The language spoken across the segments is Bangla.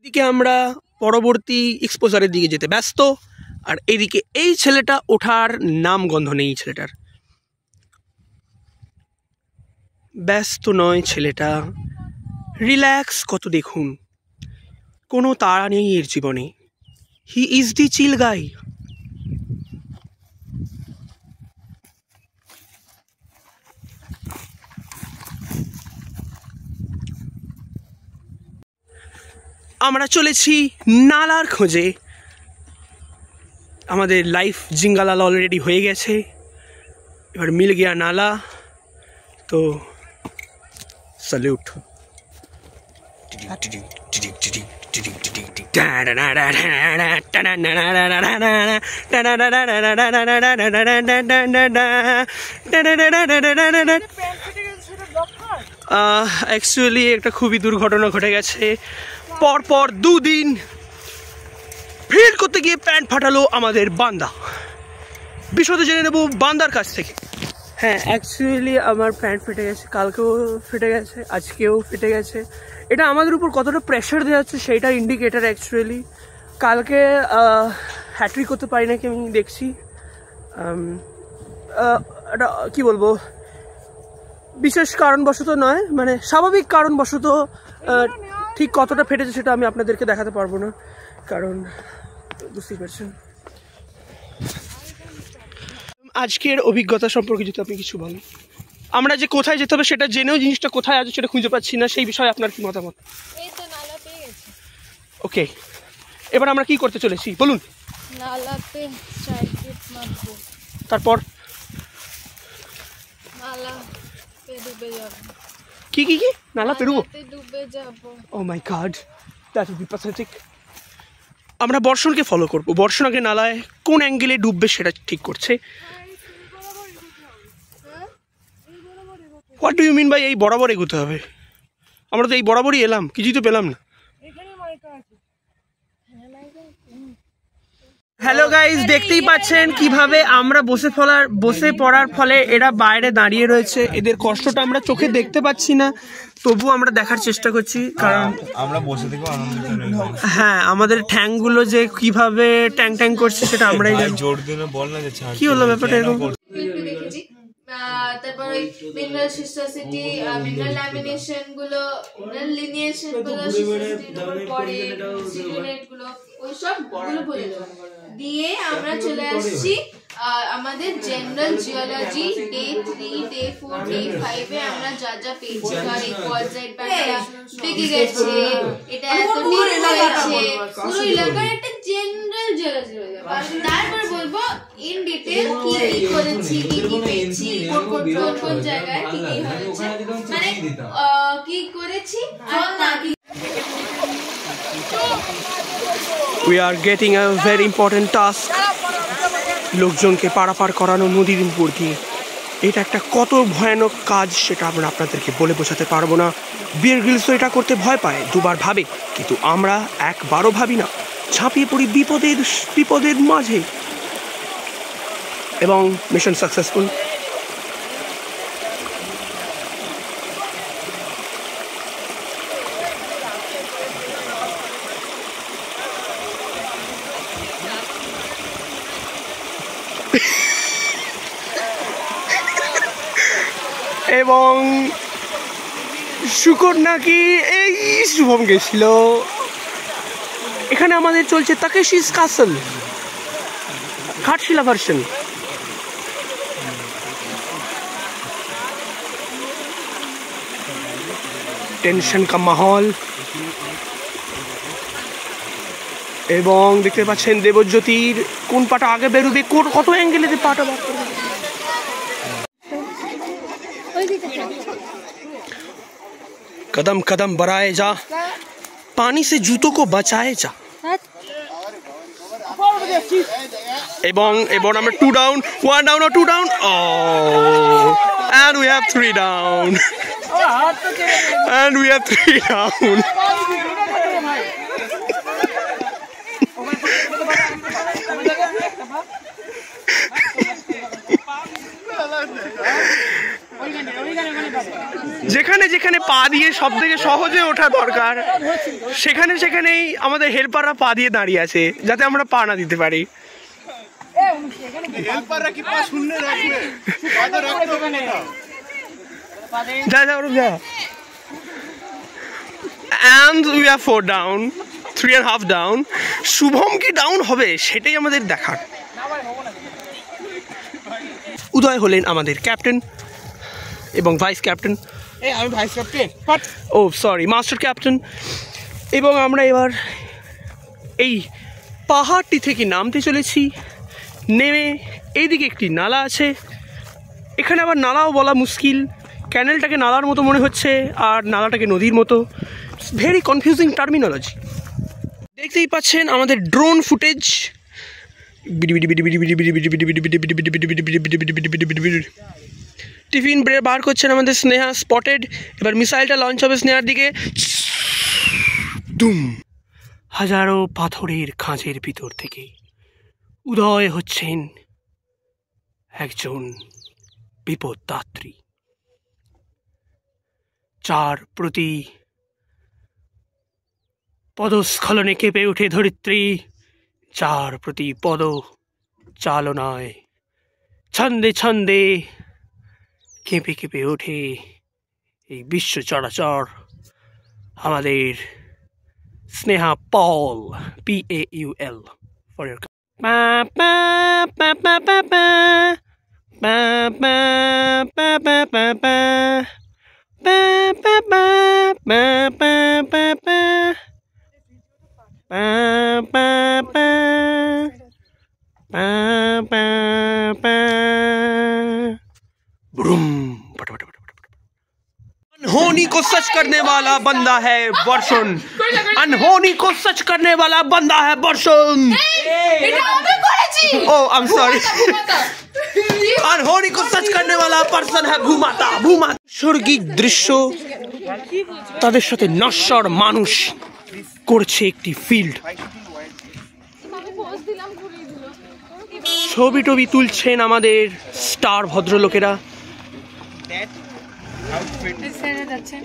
এদিকে আমরা পরবর্তী এক্সপোজারের দিকে যেতে ব্যস্ত, আর এদিকে এই ছেলেটা ওঠার নাম গন্ধ নেই। ছেলেটার ব্যস্ত নয়, ছেলেটা রিল্যাক্স কত দেখুন, কোনো তাড়া নেই এর জীবনে। হি ইজ দি চিল গাই। আমরা চলেছি নালার খোঁজে। আমাদের লাইফ জিঙ্গালাল অলরেডি হয়ে গেছে, এবার মিল গিয়া নালা। তো স্যালুট। অ্যাকচুয়ালি একটা খুবই দুর্ঘটনা ঘটে গেছে। পরপর 2 দিন ভিড় করতে গিয়ে প্যান্ট ফাটালো আমাদের বান্দা। বিশদে জেনে নেব বান্দার কাছ থেকে। হ্যাঁ, অ্যাকচুয়ালি আমার প্যান্ট ফেটে গেছে, কালকেও ফেটে গেছে, আজকেও ফেটে গেছে। এটা আমাদের উপর কতটা প্রেশার দেওয়া হচ্ছে সেইটার ইন্ডিকেটার। অ্যাকচুয়ালি কালকে হ্যাট্রিক করতে পারি নাকি আমি দেখছি। এটা কী বলবো, বিশেষ কারণবশত নয়, মানে স্বাভাবিক কারণবশত ঠিক কতটা ফেটেছে সেটা আমি আপনাদেরকে দেখাতে পারবো না, কারণ বুঝতেই পারছেন। আজকের অভিজ্ঞতা সম্পর্কে যদি আপনি কিছু বলেন। আমরা যে কোথায় যেতে হবে সেটা জেনেও জিনিসটা কোথায় আছে সেটা খুঁজে পাচ্ছি না, সেই বিষয়ে আপনার কি মতামত? ওকে, এবার আমরা কি করতে চলেছি বলুন। নালাতে তারপর কি কি কি নালা পেরুবো? Oh my god, that will be pathetic. আমরা বর্ষণকে ফলো করবো। বর্ষণ আগে নালায় কোন অ্যাঙ্গেলে ডুববে সেটা ঠিক করছে। What do you mean by এই বরাবর এগোতে হবে? আমরা তো এই বরাবরই এলাম, কিছুই তো পেলাম না। হ্যালো গাইজ, দেখতেই পাচ্ছেন কিভাবে আমরা বসে পড়ার ফলে এরা বাইরে দাঁড়িয়ে রয়েছে। এদের কষ্টটা আমরা চোখে দেখতে পাচ্ছি না, তবু আমরা দেখার চেষ্টা করছি, কারণ আমরা বসে থেকে আনন্দ। হ্যাঁ, আমাদের ঠ্যাংগুলো যে কিভাবে ট্যাং ট্যাং করছে সেটা আমরাই জানি। জোর দিনে বল না যে কি হলো ব্যাপারটা এরকম? তারপর ওই মিনারেল সিস্টোসিটি, মিনারেল ল্যামিনেশন গুলো, মিনারেল লিনিয়েশন গুলো, সিস্টোসিটি পরে সিলিনেট গুলো, ওই সব গুলো বলে দিয়ে আমরা চলে আসছি আমাদের general geology day 3, day 4, day 5 এ আমরা যা যা পেয়েছি, আর এই কোয়াড্রাইট ব্যান্ডটা বেগে গেছে, এটা এত নিয়ে গেছে, পুরো এলাকার একটা জেনারেল জিওলজি হয়ে যাবে। তারপর বলবো ইন ডিটেইল কি কি করেছি, কি কি পেয়েছি, কোন জায়গায় কি কি হয়েছে, মানে কি করেছি আর না কি। We are getting a very important task. লোকজনকে পারাপার করানো নদীর উপর দিয়ে। এটা একটা কত ভয়ানক কাজ সেটা আমরা আপনাদেরকে বলে বোঝাতে পারবো না। বিয়ার গ্রিলসও এটা করতে ভয় পায়, 2বার ভাবে, কিন্তু আমরা একবারও ভাবি না। ঝাঁপিয়ে পড়ি বিপদের মাঝে, এবং মিশন সাকসেসফুল। এবং শুকর নাকি এই শুভম গেছিল। এখানে আমাদের চলছে তাকেশিস কাসল ঘাটশিলা ভার্সন। টেনশন কা মাহল, এবং দেখতে পাচ্ছেন দেবজ্যোতির কোন পাটা আগে বেরোবে, কত অ্যাঙ্গেলে পাটা বার করবে। कदम कदम बढ़ाए जा, पानी से जूतों को बचाए जा। এবং আমরা 2 down, 1 down or 2 down. and we have 3 down and we have 3 down. যেখানে যেখানে পা দিয়ে সব থেকে সহজে ওঠা দরকার সেখানে সেখানেই আমাদের হেল্পাররা পা দিয়ে দাঁড়িয়ে আছে যাতে আমরা পা না দিতে পারি। যা যা ওরম যা। And we are 4 down, 3.5 down. Shubham কি ডাউন হবে সেটাই আমাদের দেখার। উদয় হলেন আমাদের ক্যাপ্টেন এবং ভাইস ক্যাপ্টেন। আমি ভাইস ক্যাপ্টেন। ও সরি, মাস্টার ক্যাপ্টেন। এবং আমরা এবার এই পাহাড়টি থেকে নামতে চলেছি। নেমে এইদিকে একটি নালা আছে, এখানে আবার নালাও বলা মুশকিল, ক্যানেলটাকে নালার মতো মনে হচ্ছে আর নালাটাকে নদীর মতো। Very confusing terminology. দেখতেই পাচ্ছেন আমাদের ড্রোন ফুটেজ। টিফিন বার করছেন আমাদের স্নেহা, স্পটেড। এবার মিসাইলটা লঞ্চ হবে স্নেহার দিকে। দুম। হাজারো পাথরের খাঁজের ভিতর থেকে উদয় হচ্ছেন একজন বিপদদাত্রী, যার প্রতি পদস্খলনে কেঁপে ওঠে ধরিত্রী, যার প্রতি পদ চালনায় ছন্দে ছন্দে কেঁপে কেঁপে ওঠে এই বিশ্ব চরাচর। আমাদের স্নেহা পল, PAUL for your अनहोनी को सच करने वाला बंदा है वर्षण, अनहोनी को सच करने वाला बंदा है वर्षण। ओ आई एम सॉरी, अनहोनी को सच करने वाला पर्सन है भूमाता। भूमाता স্বর্গিক দৃশ্য, তাদের সাথে নশ্বর মানুষ করছে একটি ফিল্ড। ছবি টবি তুলছেন আমাদের স্টার ভদ্রলোকেরা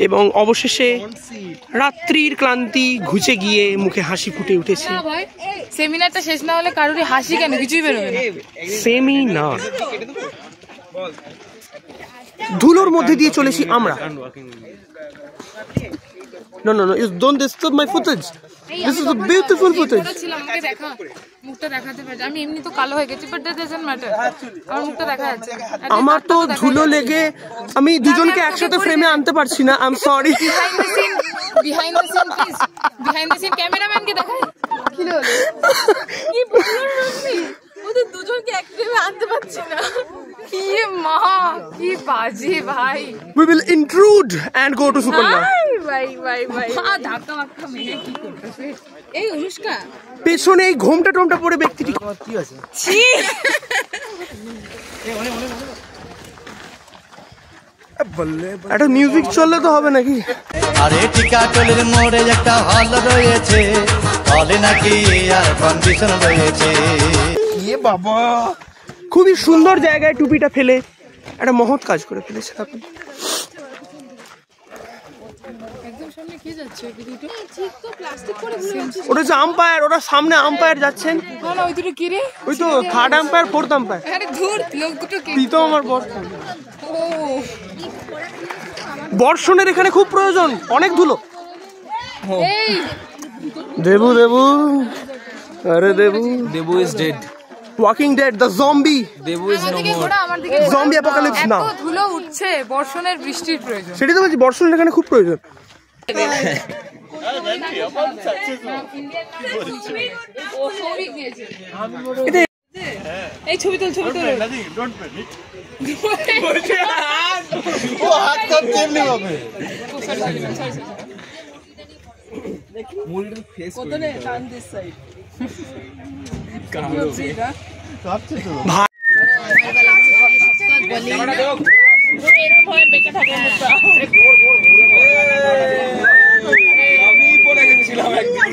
এবং অবশেষে রাত্রির ক্লান্তি ঘুচে গিয়ে মুখে হাসি ফুটে উঠেছে। সেমিনারটা শেষ না হলে কারোরই হাসি কেন, কিছুই বেরোবে না। সেমিনার ধুলোর মধ্যে দিয়ে চলেছি আমরা। No, you don't disturb my footage. This is a beautiful footage. আমাকে দেখা, মুখটা দেখাতে পারে। আমি এমনি তো কালো হয়ে গেছি, বাট দ্যাট ডাজন্ট ম্যাটার। আমার মুখটা দেখা যাচ্ছে। আমার তো ধুলো লেগে আমি দুজনকে একসাথে ফ্রেমে আনতে পারছি না। I am sorry. Behind the scene please, behind the scene ক্যামেরাম্যানকে দেখাই। কি হলো? কি বললি? ওদের দুজনকে এক ফ্রেমে আনতে পারছি না। কি মা, কি বাজে ভাই। We will intrude and go to Suparna. ভাই ধাক্কা মাক্কা মেরে কি করতেছে এই অনুষ্কা? পেছনে এই ঘোমটা টোমটা পরে ব্যক্তিটি কি আছে? ছি, একটা মিউজিক চললে তো হবে নাকি? আরে টিকাটলের মোড়ে একটা হল রয়েছে, হলে নাকি আর কন্ডিশন রয়েছে। এ বাবা, খুবই সুন্দর জায়গায় টুপিটা ফেলে একটা মহৎ কাজ করে ফেলেছে আপনি। একদম সামনে কে যাচ্ছে? ওই দুটো ঠিক তো প্লাস্টিক করে ভুলে যাচ্ছে। ওটা যে আম্পায়ার, ওরা সামনে আম্পায়ার যাচ্ছেন। না ওই দুটো কি রে? ওই তো থার্ড আম্পায়ার, ফোর্থ আম্পায়ার। আরে ধুর, লোক দুটো কে? প্রীতম আমার বর। ও বর্ষণের এখানে খুব প্রয়োজন, অনেক ধুলো। এই দেবু দেবু, আরে Debu, Debu is dead. Walking dead, the zombie. Debu is no more. আমার দিকে জম্বি অ্যাপোকালিপস না। এত ধুলো উঠছে, বর্ষণের বৃষ্টির প্রয়োজন। সেটাই তো বলছি, বর্ষণের এখানে খুব প্রয়োজন। এই ছবি তোল, ছবি তোল। ও হাত কাপ কেমনে হবে? মুড়ির ফেস কতনে টান দিস সাইড। কামড়ছি না কাপছে তো ভাই। ক্যামেরা দেখো, এরকম ভয় বেঁকে থাকে মুখটা। আমি বলে গেছিলাম একদিন।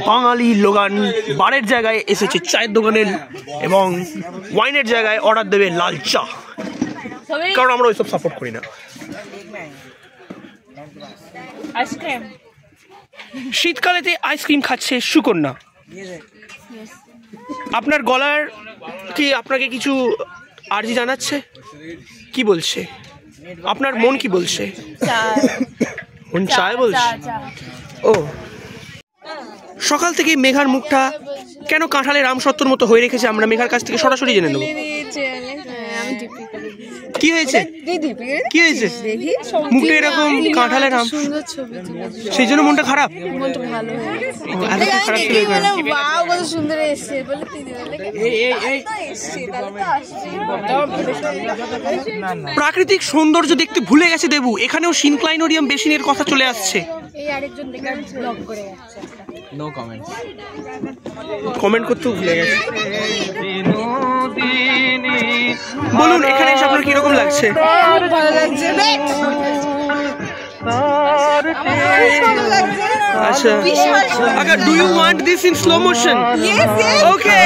বাঙালি লোগান বারের জায়গায় এসেছে চায়ের দোকানের এবং ওয়াইনের জায়গায় অর্ডার দেবে লাল চা, কারণ আমরা ওইসব সাপোর্ট করি না। আইসক্রিম, শীতকালেতে আইসক্রিম খাচ্ছে সুকন্যা। আপনার গলার কি আপনাকে কিছু আর্জি জানাচ্ছে? কি বলছে আপনার মন, কি বলছে? মন চায় বলছে। ও, সকাল থেকে মেঘার মুখটা কেন কাঁঠালের আমসত্ত্বর মতো হয়ে রেখেছে আমরা মেঘার কাছ থেকে সরাসরি জেনে নেব। কি হয়েছে, কি হয়েছে মুখটা এরকম কাঁঠালের আম, সেই জন্য মনটা খারাপ? খারাপ ছিল প্রাকৃতিক সৌন্দর্য দেখতে ভুলে গেছে দেবু, এখানেও সিনক্লাইনোরিয়াম বেসিনের কথা চলে আসছে। নো কমেন্ট, কমেন্ট করতেও ভুলে গেছে। বলুন এখানে এসে আপনার কিরকম লাগছে? আচ্ছা, আচ্ছা, do you want this in slow motion? Okay.